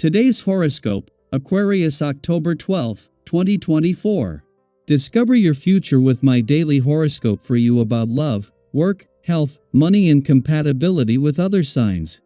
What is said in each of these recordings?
Today's horoscope, Aquarius October 12, 2024. Discover your future with my daily horoscope for you about love, work, health, money and compatibility with other signs.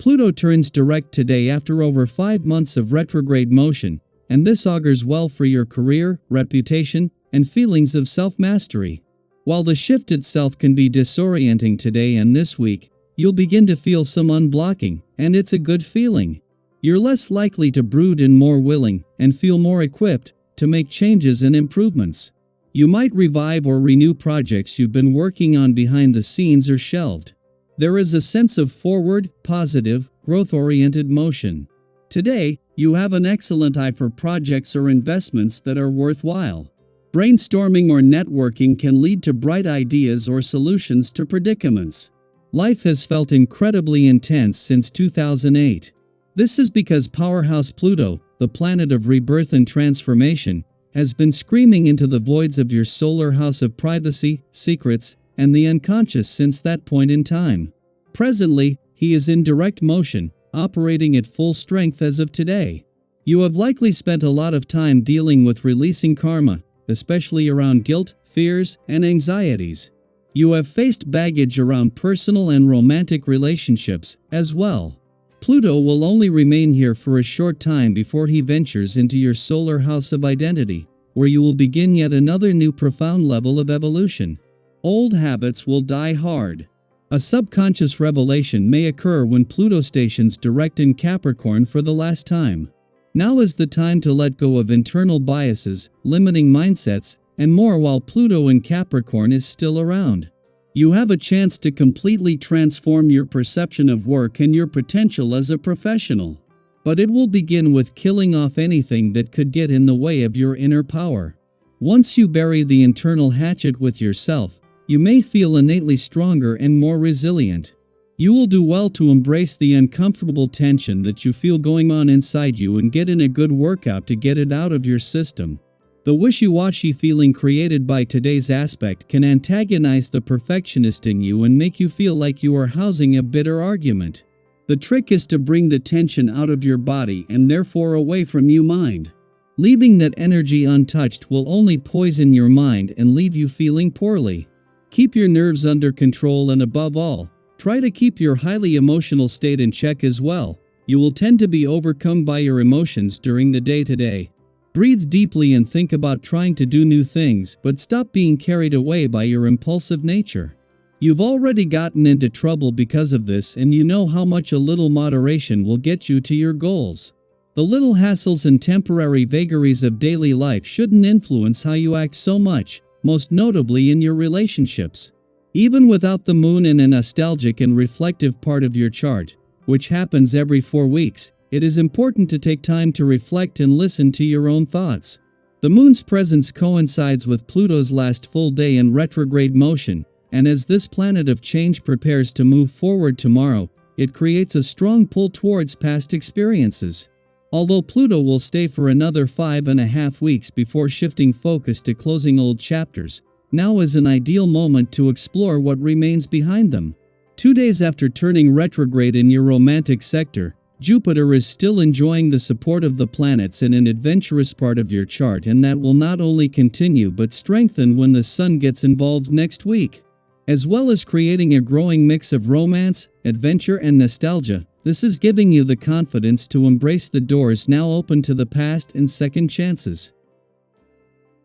Pluto turns direct today after over 5 months of retrograde motion, and this augurs well for your career, reputation, and feelings of self-mastery. While the shift itself can be disorienting today and this week, you'll begin to feel some unblocking, and it's a good feeling. You're less likely to brood and more willing, and feel more equipped, to make changes and improvements. You might revive or renew projects you've been working on behind the scenes or shelved. There is a sense of forward, positive, growth-oriented motion. Today, you have an excellent eye for projects or investments that are worthwhile. Brainstorming or networking can lead to bright ideas or solutions to predicaments. Life has felt incredibly intense since 2008. This is because powerhouse Pluto, the planet of rebirth and transformation, has been screaming into the voids of your solar house of privacy, secrets, and the unconscious since that point in time. Presently, he is in direct motion, operating at full strength as of today. You have likely spent a lot of time dealing with releasing karma, especially around guilt, fears, and anxieties. You have faced baggage around personal and romantic relationships, as well. Pluto will only remain here for a short time before he ventures into your solar house of identity, where you will begin yet another new profound level of evolution. Old habits will die hard. A subconscious revelation may occur when Pluto stations direct in Capricorn for the last time. Now is the time to let go of internal biases, limiting mindsets, and more while Pluto in Capricorn is still around. You have a chance to completely transform your perception of work and your potential as a professional. But it will begin with killing off anything that could get in the way of your inner power. Once you bury the internal hatchet with yourself, you may feel innately stronger and more resilient. You will do well to embrace the uncomfortable tension that you feel going on inside you and get in a good workout to get it out of your system. The wishy-washy feeling created by today's aspect can antagonize the perfectionist in you and make you feel like you are housing a bitter argument. The trick is to bring the tension out of your body and therefore away from your mind. Leaving that energy untouched will only poison your mind and leave you feeling poorly. Keep your nerves under control and above all, try to keep your highly emotional state in check as well. You will tend to be overcome by your emotions during the day today. Breathe deeply and think about trying to do new things, but stop being carried away by your impulsive nature. You've already gotten into trouble because of this, and you know how much a little moderation will get you to your goals. The little hassles and temporary vagaries of daily life shouldn't influence how you act so much, most notably in your relationships. Even without the moon in a nostalgic and reflective part of your chart, which happens every 4 weeks, it is important to take time to reflect and listen to your own thoughts. The moon's presence coincides with Pluto's last full day in retrograde motion, and as this planet of change prepares to move forward tomorrow, it creates a strong pull towards past experiences. Although Pluto will stay for another 5.5 weeks before shifting focus to closing old chapters, now is an ideal moment to explore what remains behind them. 2 days after turning retrograde in your romantic sector, Jupiter is still enjoying the support of the planets in an adventurous part of your chart, and that will not only continue but strengthen when the Sun gets involved next week. As well as creating a growing mix of romance, adventure and nostalgia, this is giving you the confidence to embrace the doors now open to the past and second chances.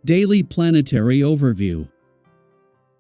Daily Planetary Overview.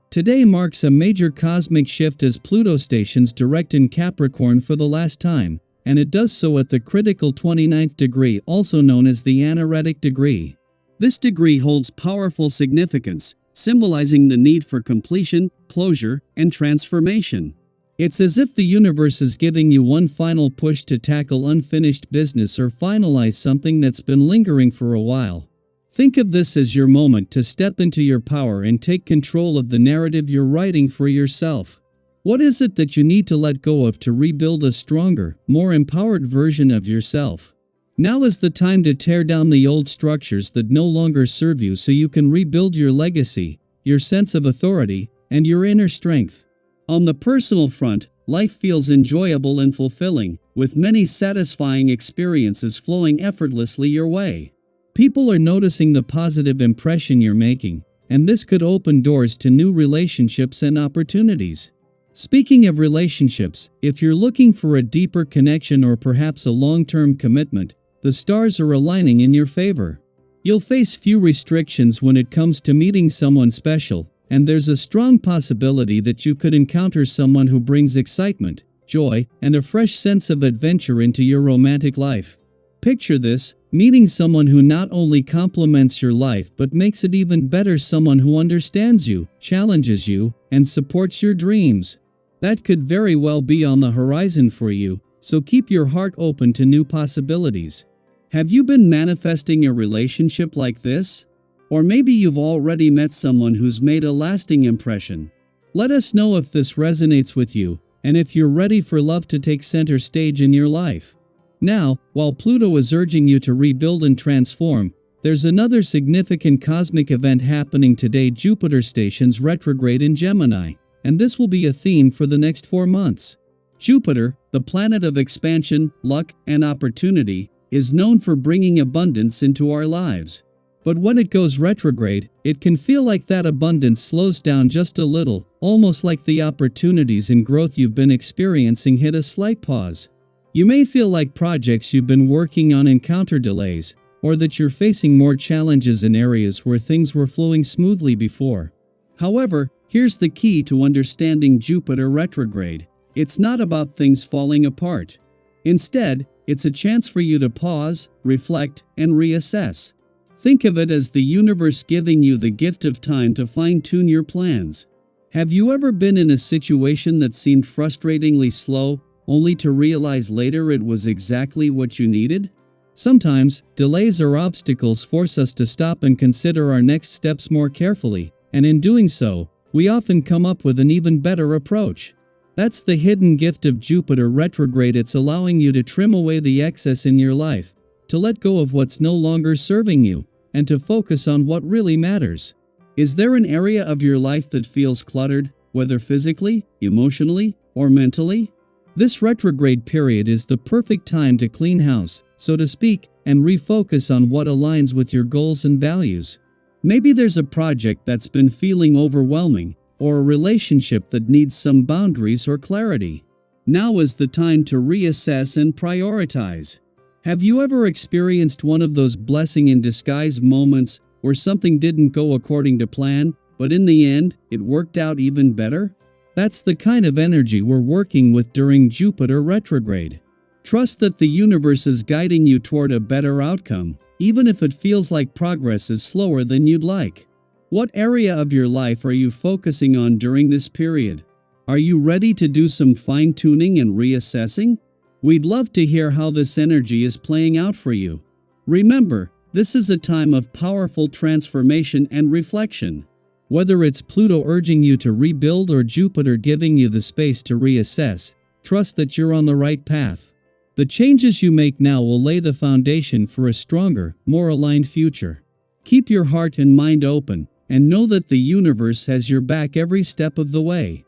Today marks a major cosmic shift as Pluto stations direct in Capricorn for the last time, and it does so at the critical 29th degree, also known as the anaretic degree. This degree holds powerful significance, symbolizing the need for completion, closure, and transformation. It's as if the universe is giving you one final push to tackle unfinished business or finalize something that's been lingering for a while. Think of this as your moment to step into your power and take control of the narrative you're writing for yourself. What is it that you need to let go of to rebuild a stronger, more empowered version of yourself? Now is the time to tear down the old structures that no longer serve you so you can rebuild your legacy, your sense of authority, and your inner strength. On the personal front, life feels enjoyable and fulfilling, with many satisfying experiences flowing effortlessly your way. People are noticing the positive impression you're making, and this could open doors to new relationships and opportunities. Speaking of relationships, if you're looking for a deeper connection or perhaps a long-term commitment, the stars are aligning in your favor. You'll face few restrictions when it comes to meeting someone special, and there's a strong possibility that you could encounter someone who brings excitement, joy, and a fresh sense of adventure into your romantic life. Picture this: meeting someone who not only complements your life but makes it even better, someone who understands you, challenges you, and supports your dreams. That could very well be on the horizon for you, so keep your heart open to new possibilities. Have you been manifesting a relationship like this? Or maybe you've already met someone who's made a lasting impression. Let us know if this resonates with you, and if you're ready for love to take center stage in your life. Now, while Pluto is urging you to rebuild and transform, there's another significant cosmic event happening today. Jupiter stations retrograde in Gemini, and this will be a theme for the next 4 months. Jupiter, the planet of expansion, luck, and opportunity, is known for bringing abundance into our lives. But when it goes retrograde, it can feel like that abundance slows down just a little, almost like the opportunities and growth you've been experiencing hit a slight pause. You may feel like projects you've been working on encounter delays, or that you're facing more challenges in areas where things were flowing smoothly before. However, here's the key to understanding Jupiter retrograde: it's not about things falling apart. Instead, it's a chance for you to pause, reflect, and reassess. Think of it as the universe giving you the gift of time to fine-tune your plans. Have you ever been in a situation that seemed frustratingly slow, only to realize later it was exactly what you needed? Sometimes, delays or obstacles force us to stop and consider our next steps more carefully, and in doing so, we often come up with an even better approach. That's the hidden gift of Jupiter retrograde. It's allowing you to trim away the excess in your life, to let go of what's no longer serving you, and to focus on what really matters. Is there an area of your life that feels cluttered, whether physically, emotionally, or mentally? This retrograde period is the perfect time to clean house, so to speak, and refocus on what aligns with your goals and values. Maybe there's a project that's been feeling overwhelming, or a relationship that needs some boundaries or clarity. Now is the time to reassess and prioritize. Have you ever experienced one of those blessing in disguise moments where something didn't go according to plan, but in the end, it worked out even better? That's the kind of energy we're working with during Jupiter retrograde. Trust that the universe is guiding you toward a better outcome, even if it feels like progress is slower than you'd like. What area of your life are you focusing on during this period? Are you ready to do some fine-tuning and reassessing? We'd love to hear how this energy is playing out for you. Remember, this is a time of powerful transformation and reflection. Whether it's Pluto urging you to rebuild or Jupiter giving you the space to reassess, trust that you're on the right path. The changes you make now will lay the foundation for a stronger, more aligned future. Keep your heart and mind open, and know that the universe has your back every step of the way.